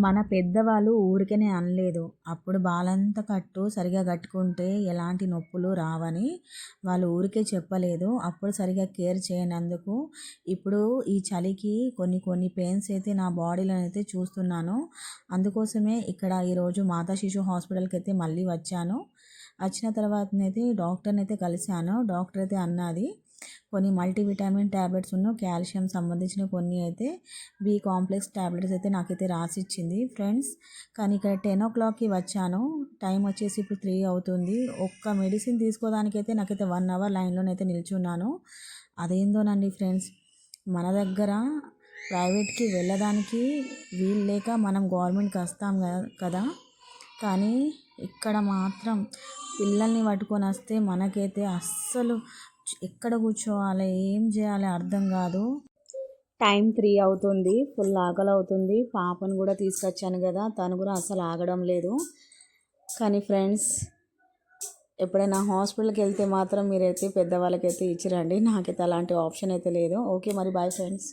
మన పెద్దవాళ్ళు ఊరికనే అనలేదు. అప్పుడు బాలంత కట్టు సరిగ్గా కట్టుకుంటే ఎలాంటి నొప్పులు రావని వాళ్ళు ఊరికే చెప్పలేదు. అప్పుడు సరిగ్గా కేర్ చేయనందుకు ఇప్పుడు ఈ చలికి కొన్ని పెయిన్స్ అయితే నా బాడీలో అయితే చూస్తున్నాను. అందుకోసమే ఇక్కడ ఈరోజు మాతా శిశు హాస్పిటల్‌కి అయితే మళ్ళీ వచ్చాను. వచ్చిన తర్వాతనైతే డాక్టర్‌నైతే కలిసాను. డాక్టర్ అయితే అన్నది కొన్ని మల్టీవిటామిన్ ట్యాబ్లెట్స్ కాల్షియం సంబంధించిన కొన్ని అయితే బి కాంప్లెక్స్ ట్యాబ్లెట్స్ అయితే నాకైతే రాసిచ్చింది ఫ్రెండ్స్. కానీ ఇక్కడ 10 o'clockకి వచ్చాను. టైం వచ్చేసి ఇప్పుడు 3 అవుతుంది. ఒక్క మెడిసిన్ తీసుకోవడానికైతే నాకైతే 1 hour లైన్లోనైతే నిల్చున్నాను. అదేందోనండి ఫ్రెండ్స్, మన దగ్గర ప్రైవేట్కి వెళ్ళడానికి వీలు లేక మనం గవర్నమెంట్కి వస్తాం కదా. కానీ ఇక్కడ మాత్రం పిల్లల్ని పట్టుకొని వస్తే మనకైతే అస్సలు ఎక్కడ కూర్చోవాలి, ఏం చేయాలి అర్థం కాదు. టైం 3 అవుతుంది. ఫుల్ ఆకలి అవుతుంది. పాపను కూడా తీసుకొచ్చాను కదా, తను కూడా అసలు ఆగడం లేదు. కానీ ఫ్రెండ్స్, ఎప్పుడైనా హాస్పిటల్కి వెళ్తే మాత్రం మీరైతే పెద్దవాళ్ళకైతే ఇచ్చిరండి. నాకైతే అలాంటి ఆప్షన్ అయితే లేదు. ఓకే మరి, బాయ్ ఫ్రెండ్స్.